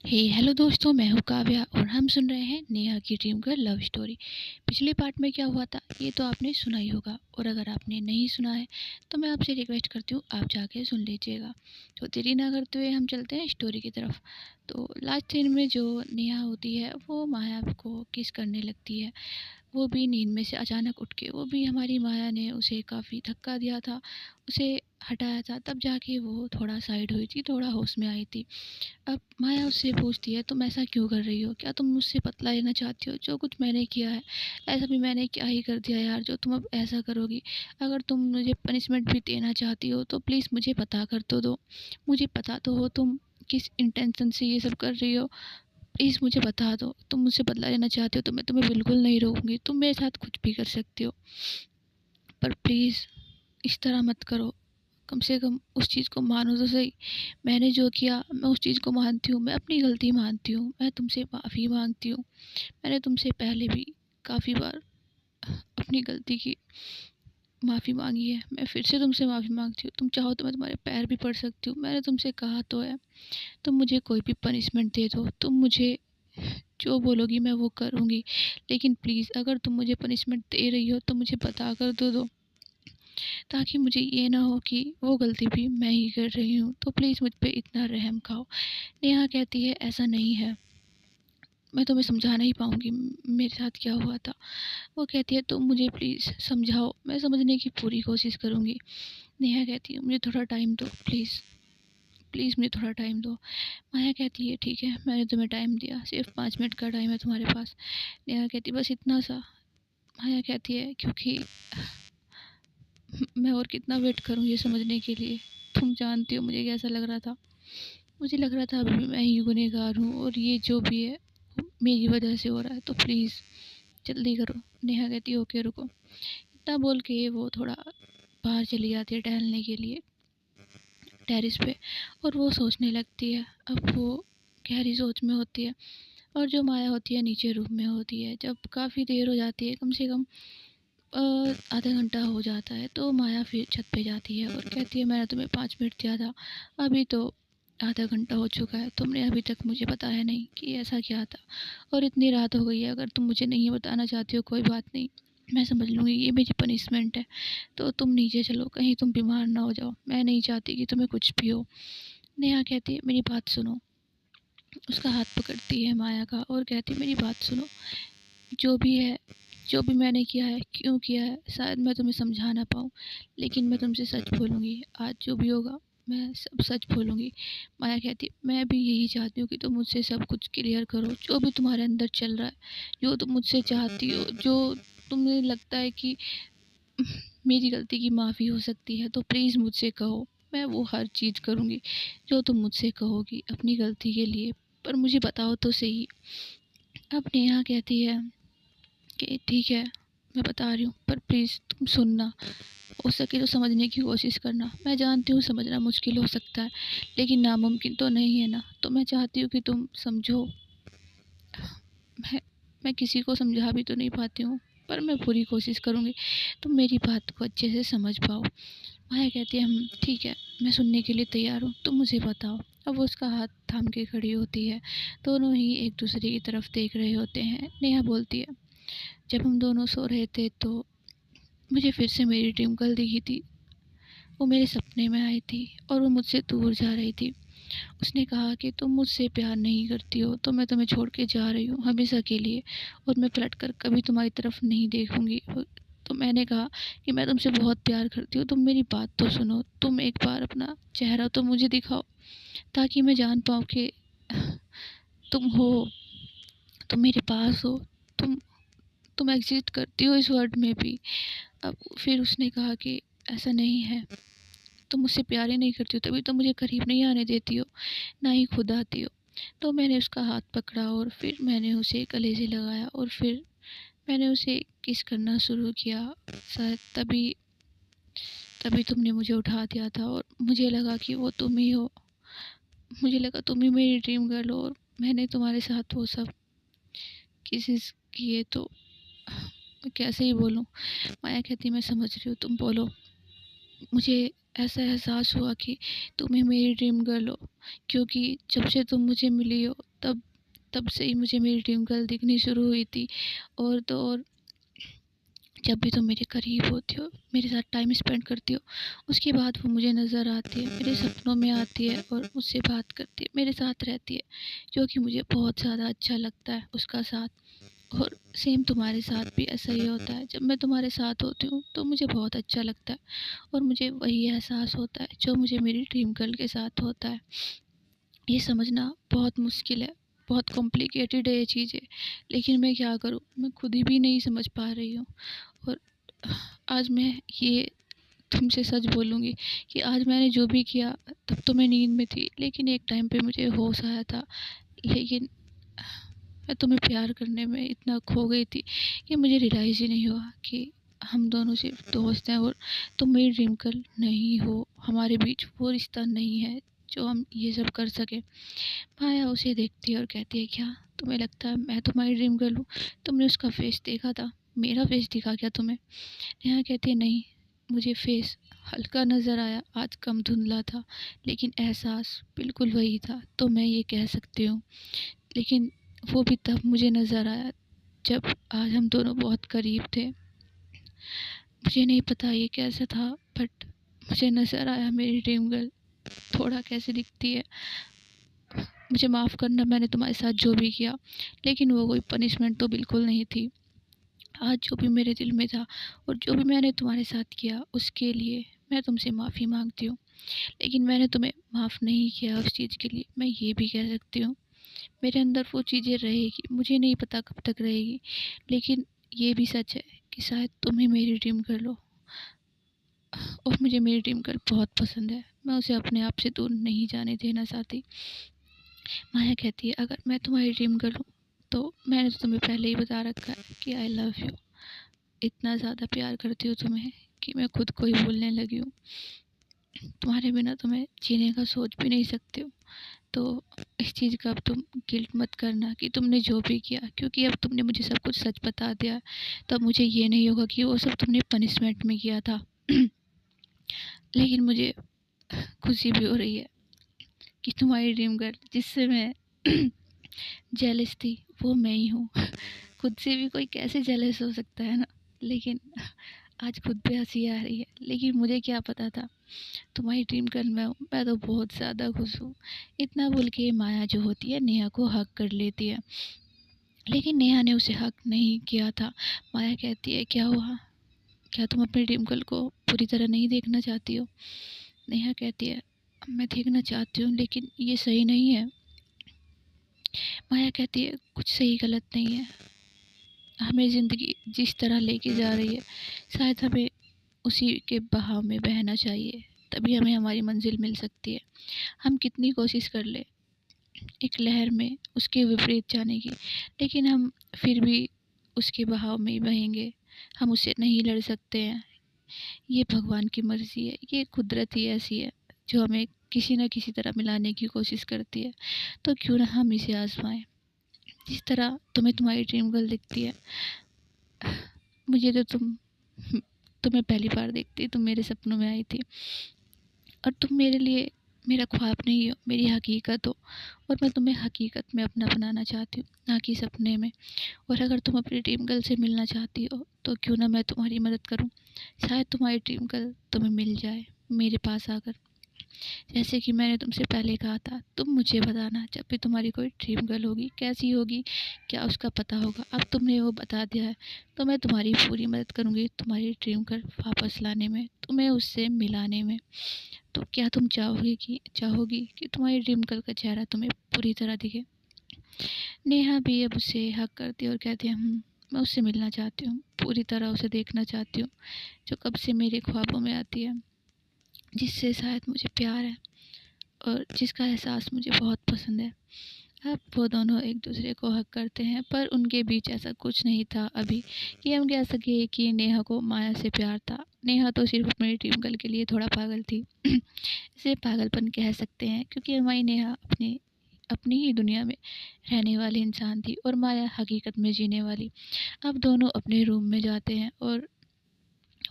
Hello दोस्तों, मैं हूँ काव्या और हम सुन रहे हैं नेहा की ड्रीम गर्ल लव स्टोरी। पिछले पार्ट में क्या हुआ था ये तो आपने सुना ही होगा, और अगर आपने नहीं सुना है तो मैं आपसे रिक्वेस्ट करती हूँ आप जाके सुन लीजिएगा। तो देरी ना करते हुए हम चलते हैं स्टोरी की तरफ। तो लास्ट सीन में जो नेहा होती है वो माया को किस करने लगती है, वो भी नींद में से अचानक उठ के। वो भी हमारी माया ने उसे काफ़ी धक्का दिया था, उसे हटाया था, तब जाके वो थोड़ा साइड हुई थी, थोड़ा होश में आई थी। अब माया उससे पूछती है, तुम ऐसा क्यों कर रही हो? क्या तुम मुझसे बदला लेना चाहती हो? जो कुछ मैंने किया है ऐसा भी मैंने क्या ही कर दिया यार, जो तुम अब ऐसा करोगी? अगर तुम मुझे पनिशमेंट भी देना चाहती हो तो प्लीज़ मुझे बता कर तो दो। मुझे पता तो हो तुम किस इंटेंशन से ये सब कर रही हो। प्लीज़ मुझे बता दो। तुम मुझसे बदला लेना चाहती हो तो मैं तुम्हें बिल्कुल नहीं रोकूंगी, तुम मेरे साथ कुछ भी कर सकती हो, पर प्लीज़ इस तरह मत करो। कम से कम उस चीज़ को मानो तो सही। मैंने जो किया मैं उस चीज़ को मानती हूँ, मैं अपनी गलती मानती हूँ, मैं तुमसे माफ़ी मांगती हूँ। मैंने तुमसे पहले भी काफ़ी बार अपनी गलती की माफ़ी मांगी है, मैं फिर से तुमसे माफ़ी मांगती हूँ। तुम चाहो तो मैं तुम्हारे पैर भी पड़ सकती हूँ। मैंने तुमसे कहा तो है, तुम मुझे कोई भी पनिशमेंट दे दो, तुम मुझे जो बोलोगी मैं वो करूँगी, लेकिन प्लीज़ अगर तुम मुझे पनिशमेंट दे रही हो तो मुझे बता कर दो, ताकि मुझे ये ना हो कि वो गलती भी मैं ही कर रही हूँ। तो प्लीज़ मुझ पे इतना रहम खाओ। नेहा कहती है, ऐसा नहीं है, मैं तुम्हें समझा नहीं पाऊँगी मेरे साथ क्या हुआ था। वो कहती है, तुम मुझे प्लीज़ समझाओ, मैं समझने की पूरी कोशिश करूँगी। नेहा कहती है, मुझे थोड़ा टाइम दो प्लीज़, प्लीज़ मुझे थोड़ा टाइम दो। माया कहती है, ठीक है मैंने तुम्हें टाइम दिया, सिर्फ 5 मिनट का टाइम है तुम्हारे पास। नेहा कहती है, बस इतना सा? माया कहती है, क्योंकि मैं और कितना वेट करूँ ये समझने के लिए। तुम जानती हो मुझे कैसा लग रहा था। मुझे लग रहा था अभी भी मैं ही गुनहगार हूँ और ये जो भी है वो मेरी वजह से हो रहा है, तो प्लीज़ जल्दी करो। नेहा कहती है, ओके रुको। इतना बोल के वो थोड़ा बाहर चली जाती है टहलने के लिए टेरेस पे, और वो सोचने लगती है। अब वो गहरी सोच में होती है, और जो माया होती है नीचे रूम में होती है। जब काफ़ी देर हो जाती है, कम से कम आधा घंटा हो जाता है, तो माया फिर छत पे जाती है और कहती है, मैंने तुम्हें 5 मिनट दिया था, अभी तो आधा घंटा हो चुका है, तुमने अभी तक मुझे बताया नहीं कि ऐसा क्या था, और इतनी रात हो गई है। अगर तुम मुझे नहीं बताना चाहती हो कोई बात नहीं, मैं समझ लूँगी, ये मेरी पनिशमेंट है। तो तुम नीचे चलो, कहीं तुम बीमार ना हो जाओ, मैं नहीं चाहती कि तुम्हें कुछ भी हो। नेहा कहती है, मेरी बात सुनो। उसका हाथ पकड़ती है माया का और कहती है, मेरी बात सुनो। जो भी है, जो भी मैंने किया है, क्यों किया है, शायद मैं तुम्हें समझा ना पाऊँ, लेकिन मैं तुमसे सच बोलूँगी। आज जो भी होगा मैं सब सच बोलूँगी। माया कहती है, मैं भी यही चाहती हूँ कि तुम मुझसे सब कुछ क्लियर करो, जो भी तुम्हारे अंदर चल रहा है, जो तुम मुझसे चाहती हो, जो तुम्हें लगता है कि मेरी गलती की माफ़ी हो सकती है, तो प्लीज़ मुझसे कहो। मैं वो हर चीज़ करूँगी जो तुम मुझसे कहोगी अपनी गलती के लिए, पर मुझे बताओ तो सही। अब नेहा कहती है कि ठीक है मैं बता रही हूँ, पर प्लीज़ तुम सुनना, हो सके तो समझने की कोशिश करना। मैं जानती हूँ समझना मुश्किल हो सकता है, लेकिन नामुमकिन तो नहीं है ना। तो मैं चाहती हूँ कि तुम समझो। मैं मैं किसी को समझा भी तो नहीं पाती हूँ, पर मैं पूरी कोशिश करूँगी तुम मेरी बात को अच्छे से समझ पाओ। माया कहती है, ठीक है, मैं सुनने के लिए तैयार हूँ, तुम मुझे बताओ। अब वो उसका हाथ थाम के खड़ी होती है, दोनों ही एक दूसरे की तरफ देख रहे होते हैं। नेहा बोलती है, जब हम दोनों सो रहे थे तो मुझे फिर से मेरी ड्रीम गर्ल दिखी थी। वो मेरे सपने में आई थी और वो मुझसे दूर जा रही थी। उसने कहा कि तुम मुझसे प्यार नहीं करती हो तो मैं तुम्हें छोड़ के जा रही हूँ हमेशा के लिए, और मैं पलट कर कभी तुम्हारी तरफ नहीं देखूँगी। तो मैंने कहा कि मैं तुमसे बहुत प्यार करती हूँ, तुम मेरी बात तो सुनो, तुम एक बार अपना चेहरा तो मुझे दिखाओ, ताकि मैं जान पाऊँ कि तुम हो, तुम मेरे पास हो, तुम एग्जिस्ट करती हो इस वर्ल्ड में भी। अब फिर उसने कहा कि ऐसा नहीं है, तुम मुझसे प्यार ही नहीं करती हो, तभी तो मुझे करीब नहीं आने देती हो, ना ही खुद आती हो। तो मैंने उसका हाथ पकड़ा और फिर मैंने उसे गले से लगाया और फिर मैंने उसे किस करना शुरू किया। शायद तभी तभी तुमने मुझे उठा दिया था और मुझे लगा कि वो तुम ही हो। मुझे लगा तुम ही मेरी ड्रीम गर्ल हो, और मैंने तुम्हारे साथ वो सब किसेस किए। तो मैं कैसे ही बोलूँ। माया कहती, मैं समझ रही हूँ, तुम बोलो। मुझे ऐसा एहसास हुआ कि तुम ही मेरी ड्रीम गर्ल हो, क्योंकि जब से तुम मुझे मिली हो तब तब से ही मुझे मेरी ड्रीम गर्ल दिखनी शुरू हुई थी। और तो और जब भी तुम मेरे करीब होती हो, मेरे साथ टाइम स्पेंड करती हो, उसके बाद वो मुझे नज़र आती है, मेरे सपनों में आती है और मुझसे बात करती है, मेरे साथ रहती है, जो कि मुझे बहुत ज़्यादा अच्छा लगता है उसका साथ। और सेम तुम्हारे साथ भी ऐसा ही होता है, जब मैं तुम्हारे साथ होती हूँ तो मुझे बहुत अच्छा लगता है और मुझे वही एहसास होता है जो मुझे मेरी ड्रीम गर्ल के साथ होता है। ये समझना बहुत मुश्किल है, बहुत कॉम्प्लिकेटेड है ये चीज़ें, लेकिन मैं क्या करूँ, मैं खुद ही भी नहीं समझ पा रही हूँ। और आज मैं ये तुमसे सच बोलूँगी कि आज मैंने जो भी किया, तब तो मैं नींद में थी, लेकिन एक टाइम पे मुझे होश आया था। लेकिन मैं तुम्हें प्यार करने में इतना खो गई थी कि मुझे रियलाइज़ ही नहीं हुआ कि हम दोनों सिर्फ दोस्त हैं और तुम मेरी ड्रीम गर्ल नहीं हो। हमारे बीच वो रिश्ता नहीं है जो हम ये सब कर सकें। माया उसे देखती है और कहती है, क्या तुम्हें लगता है मैं तुम्हारी ड्रीम गर्ल हूँ? तुमने उसका फेस देखा था, मेरा फेस दिखा क्या तुम्हें? नेहा कहती है, नहीं, मुझे फेस हल्का नज़र आया, आज कम धुंधला था, लेकिन एहसास बिल्कुल वही था, तो मैं ये कह सकती हूँ। लेकिन वो भी तब मुझे नज़र आया जब आज हम दोनों बहुत करीब थे। मुझे नहीं पता ये कैसा था, बट मुझे नज़र आया मेरी ड्रीम गर्ल थोड़ा कैसे दिखती है। मुझे माफ़ करना, मैंने तुम्हारे साथ जो भी किया, लेकिन वो कोई पनिशमेंट तो बिल्कुल नहीं थी। आज जो भी मेरे दिल में था और जो भी मैंने तुम्हारे साथ किया, उसके लिए मैं तुमसे माफ़ी मांगती हूँ। लेकिन मैंने तुम्हें माफ़ नहीं किया उस चीज़ के लिए, मैं ये भी कह सकती हूँ। मेरे अंदर वो चीज़ें रहेगी, मुझे नहीं पता कब तक रहेगी, लेकिन ये भी सच है कि शायद तुम ही मेरी ड्रीम गर्ल हो और मुझे मेरी ड्रीम गर्ल बहुत पसंद है। मैं उसे अपने आप से दूर नहीं जाने देना चाहती। माया कहती है, अगर मैं तुम्हारी ड्रीम गर्ल हूँ तो मैंने तो तुम्हें पहले ही बता रखा है कि आई लव यू। इतना ज़्यादा प्यार करती हूँ तुम्हें कि मैं खुद को ही भूलने लगी हूँ। तुम्हारे बिना तो मैं जीने का सोच भी नहीं सकती हूँ। तो इस चीज़ का अब तुम गिल्ट मत करना कि तुमने जो भी किया, क्योंकि अब तुमने मुझे सब कुछ सच बता दिया। तो अब मुझे ये नहीं होगा कि वो सब तुमने पनिशमेंट में किया था। लेकिन मुझे खुशी भी हो रही है कि तुम्हारी ड्रीम गर्ल जिससे मैं जेलस थी, वो मैं ही हूँ। खुद से भी कोई कैसे जेलस हो सकता है ना। लेकिन आज खुद पे हंसी आ रही है, लेकिन मुझे क्या पता था तुम्हारी ड्रीम गर्ल मैं हूँ। मैं तो बहुत ज़्यादा खुश हूँ। इतना बोल के माया जो होती है नेहा को हक कर लेती है, लेकिन नेहा ने उसे हक नहीं किया था। माया कहती है, क्या हुआ, क्या तुम अपनी ड्रीम गर्ल को पूरी तरह नहीं देखना चाहती हो? नेहा कहती है, मैं देखना चाहती हूँ, लेकिन ये सही नहीं है। माया कहती है, कुछ सही गलत नहीं है, हमें ज़िंदगी जिस तरह लेके जा रही है शायद हमें उसी के बहाव में बहना चाहिए, तभी हमें हमारी मंजिल मिल सकती है। हम कितनी कोशिश कर ले एक लहर में उसके विपरीत जाने की, लेकिन हम फिर भी उसके बहाव में ही बहेंगे, हम उससे नहीं लड़ सकते हैं। ये भगवान की मर्ज़ी है, ये कुदरत ही ऐसी है जो हमें किसी न किसी तरह मिलाने की कोशिश करती है। तो क्यों ना हम इसे आजमाएं। जिस तरह तुम्हें तुम्हारी ड्रीम गर्ल दिखती है, मुझे तो तुम्हें पहली बार देखती तुम मेरे सपनों में आई थी, और तुम मेरे लिए मेरा ख्वाब नहीं हो, मेरी हकीकत हो। और मैं तुम्हें हकीकत में अपना बनाना चाहती हूँ, ना कि सपने में। और अगर तुम अपनी ड्रीम गर्ल से मिलना चाहती हो तो क्यों ना मैं तुम्हारी मदद करूँ। शायद तुम्हारी ड्रीम गर्ल तुम्हें मिल जाए मेरे पास आकर। जैसे कि मैंने तुमसे पहले कहा था, तुम मुझे बताना जब भी तुम्हारी कोई ड्रीम गर्ल होगी, कैसी होगी, क्या उसका पता होगा। अब तुमने वो बता दिया है, तो मैं तुम्हारी पूरी मदद करूँगी तुम्हारी ड्रीम गर्ल वापस लाने में, तुम्हें उससे मिलाने में। तो क्या तुम चाहोगी कि तुम्हारी ड्रीम गर्ल का चेहरा तुम्हें पूरी तरह दिखे? नेहा भी अब उसे हक करती है और कहती है, मैं उससे मिलना चाहती हूँ, पूरी तरह उसे देखना चाहती हूँ, जो कब से मेरे ख्वाबों में आती है, जिससे शायद मुझे प्यार है और जिसका एहसास मुझे बहुत पसंद है। अब वो दोनों एक दूसरे को हक करते हैं, पर उनके बीच ऐसा कुछ नहीं था अभी कि हम कह सके कि नेहा को माया से प्यार था। नेहा तो सिर्फ अपनी ड्रीम गर्ल के लिए थोड़ा पागल थी। इसे पागलपन कह सकते हैं, क्योंकि हमारी नेहा अपनी अपनी ही दुनिया में रहने वाली इंसान थी और माया हकीकत में जीने वाली। अब दोनों अपने रूम में जाते हैं और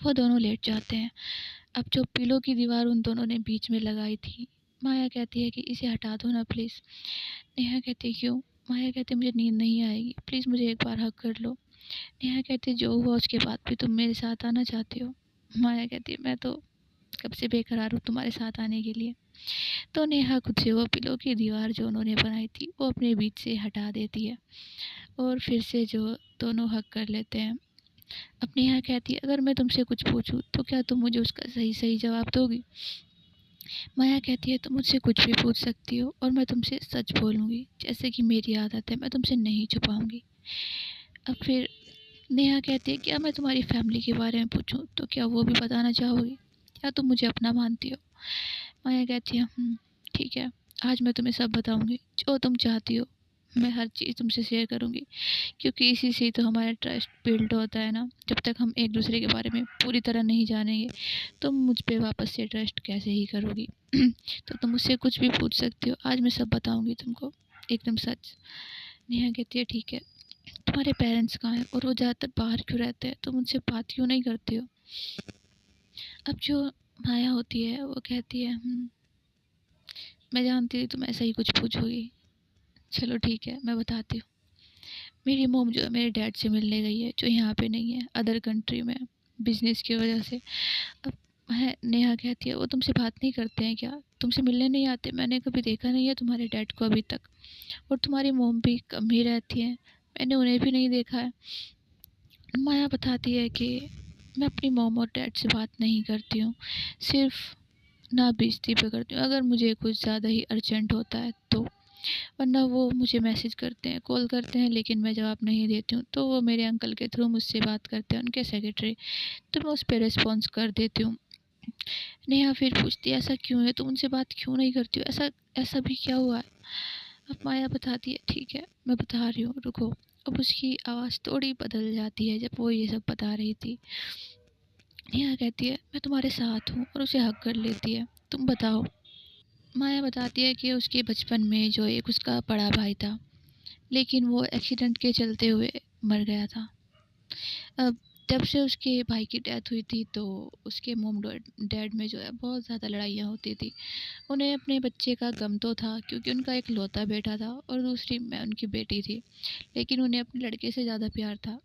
वो दोनों लेट जाते हैं। अब जो पिलो की दीवार उन दोनों ने बीच में लगाई थी, माया कहती है कि इसे हटा दो ना प्लीज़। नेहा कहती है क्यों? माया कहती है मुझे नींद नहीं आएगी, प्लीज़ मुझे एक बार हग कर लो। नेहा कहती है जो हुआ उसके बाद भी तुम मेरे साथ आना चाहती हो? माया कहती है मैं तो कब से बेकरार हूँ तुम्हारे साथ आने के लिए। तो नेहा खुद से वो पिलो की दीवार जो उन्होंने बनाई थी वो अपने बीच से हटा देती है और फिर से जो दोनों हक कर लेते हैं। अब नेहा कहती है अगर मैं तुमसे कुछ पूछूं तो क्या तुम मुझे उसका सही सही जवाब दोगी? माया कहती है तुम मुझसे कुछ भी पूछ सकती हो और मैं तुमसे सच बोलूँगी, जैसे कि मेरी आदत है, मैं तुमसे नहीं छुपाऊँगी। अब फिर नेहा कहती है क्या मैं तुम्हारी फैमिली के बारे में पूछूं तो क्या वो भी बताना चाहोगी? क्या तुम मुझे अपना मानती हो? माया कहती है ठीक है, आज मैं तुम्हें सब बताऊंगी जो तुम चाहती हो। मैं हर चीज़ तुमसे शेयर करूंगी क्योंकि इसी से तो हमारा ट्रस्ट बिल्ड होता है ना। जब तक हम एक दूसरे के बारे में पूरी तरह नहीं जानेंगे तुम मुझ पे वापस से ट्रस्ट कैसे ही करोगी। तो तुम मुझसे कुछ भी पूछ सकती हो, आज मैं सब बताऊंगी तुमको, एकदम सच। नेहा कहती है ठीक है, तुम्हारे पेरेंट्स कहाँ हैं और वो ज़्यादातर बाहर क्यों रहते हैं, तुम उनसे बात क्यों नहीं करती हो? अब जो माया होती है वो कहती है मैं जानती थी तुम ऐसा ही कुछ पूछोगी, चलो ठीक है मैं बताती हूँ। मेरी मोम जो है मेरे डैड से मिलने गई है जो यहाँ पे नहीं है, अदर कंट्री में, बिजनेस की वजह से। अब है नेहा कहती है वो तुमसे बात नहीं करते हैं क्या, तुमसे मिलने नहीं आते? मैंने कभी देखा नहीं है तुम्हारे डैड को अभी तक, और तुम्हारी मोम भी कम ही रहती है, मैंने उन्हें भी नहीं देखा है। माया बताती है कि मैं अपनी मॉम और डैड से बात नहीं करती हूँ, सिर्फ ना बेइज्जती पे करती हूँ, अगर मुझे कुछ ज़्यादा ही अर्जेंट होता है तो, वरना वो मुझे मैसेज करते हैं, कॉल करते हैं, लेकिन मैं जवाब नहीं देती हूँ तो वो मेरे अंकल के थ्रू मुझसे बात करते हैं, उनके सेक्रेटरी, तो मैं उस पर रिस्पॉन्स कर देती हूँ। नेहा फिर पूछती है ऐसा क्यों है, तुम उनसे बात क्यों नहीं करती हो, ऐसा ऐसा भी क्या हुआ है? अब माया बताती है ठीक है मैं बता रही हूँ, रुको। अब उसकी आवाज़ थोड़ी बदल जाती है जब वो ये सब बता रही थी। नेहा कहती है मैं तुम्हारे साथ हूँ और उसे हक कर लेती है, तुम बताओ। माया बताती है कि उसके बचपन में जो एक उसका बड़ा भाई था, लेकिन वो एक्सीडेंट के चलते हुए मर गया था। अब जब से उसके भाई की डेथ हुई थी तो उसके मोम डैड में जो है बहुत ज़्यादा लड़ाइयाँ होती थी। उन्हें अपने बच्चे का गम तो था क्योंकि उनका एक लौता बेटा था और दूसरी मैं उनकी बेटी थी, लेकिन उन्हें अपने लड़के से ज़्यादा प्यार था।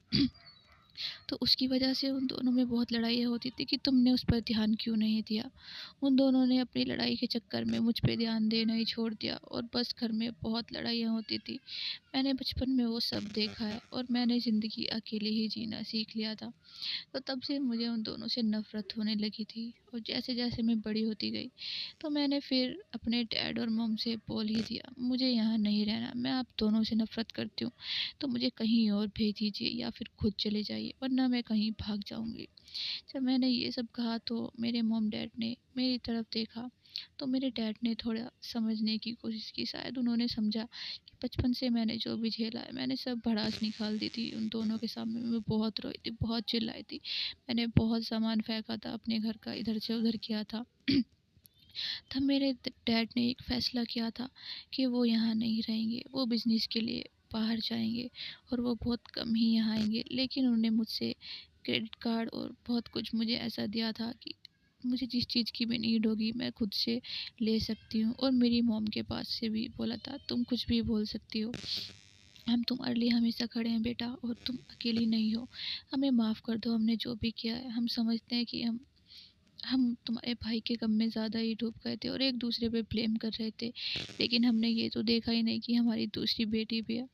तो उसकी वजह से उन दोनों में बहुत लड़ाइयाँ होती थी कि तुमने उस पर ध्यान क्यों नहीं दिया। उन दोनों ने अपनी लड़ाई के चक्कर में मुझ पे ध्यान देना ही छोड़ दिया और बस घर में बहुत लड़ाइयाँ होती थी। मैंने बचपन में वो सब देखा है और मैंने ज़िंदगी अकेले ही जीना सीख लिया था। तो तब से मुझे उन दोनों से नफ़रत होने लगी थी और जैसे-जैसे मैं बड़ी होती गई तो मैंने फिर अपने डैड और मॉम से बोल ही दिया मुझे यहाँ नहीं रहना, मैं आप दोनों से नफ़रत करती हूँ, तो मुझे कहीं और भेज दीजिए या फिर खुद चले जाइए वरना मैं कहीं भाग जाऊँगी। जब मैंने ये सब कहा तो मेरे मॉम डैड ने मेरी तरफ देखा, तो मेरे डैड ने थोड़ा समझने की कोशिश की, शायद उन्होंने समझा कि बचपन से मैंने जो भी झेला है मैंने सब भड़ास निकाल दी थी उन दोनों के सामने। मैं बहुत रोई थी, बहुत चिल्लाई थी, मैंने बहुत सामान फेंका था अपने घर का, इधर से उधर किया था। तब मेरे डैड ने एक फ़ैसला किया था कि वो यहाँ नहीं रहेंगे, वो बिज़नेस के लिए बाहर जाएँगे और वो बहुत कम ही यहाँ आएँगे। लेकिन उन्होंने मुझसे क्रेडिट कार्ड और बहुत कुछ मुझे ऐसा दिया था कि मुझे जिस चीज़ की भी नीड होगी मैं खुद से ले सकती हूँ, और मेरी मॉम के पास से भी बोला था तुम कुछ भी बोल सकती हो, हम तुम्हारे लिए हमेशा खड़े हैं बेटा और तुम अकेली नहीं हो, हमें माफ़ कर दो हमने जो भी किया है। हम समझते हैं कि हम तुम्हारे भाई के गम में ज़्यादा ही डूब गए थे और एक दूसरे पे ब्लेम कर रहे थे, लेकिन हमने ये तो देखा ही नहीं कि हमारी दूसरी बेटी भी है।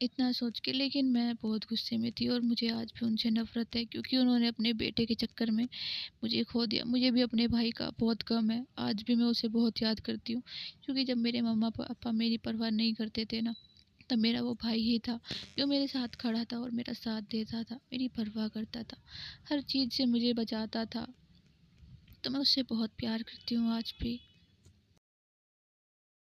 इतना सोच के लेकिन मैं बहुत गुस्से में थी और मुझे आज भी उनसे नफ़रत है क्योंकि उन्होंने अपने बेटे के चक्कर में मुझे खो दिया। मुझे भी अपने भाई का बहुत गम है, आज भी मैं उसे बहुत याद करती हूँ क्योंकि जब मेरे मम्मा पापा मेरी परवाह नहीं करते थे ना, तब मेरा वो भाई ही था जो मेरे साथ खड़ा था और मेरा साथ देता था, मेरी परवाह करता था, हर चीज़ से मुझे बचाता था। तो मैं उससे बहुत प्यार करती हूँ आज भी।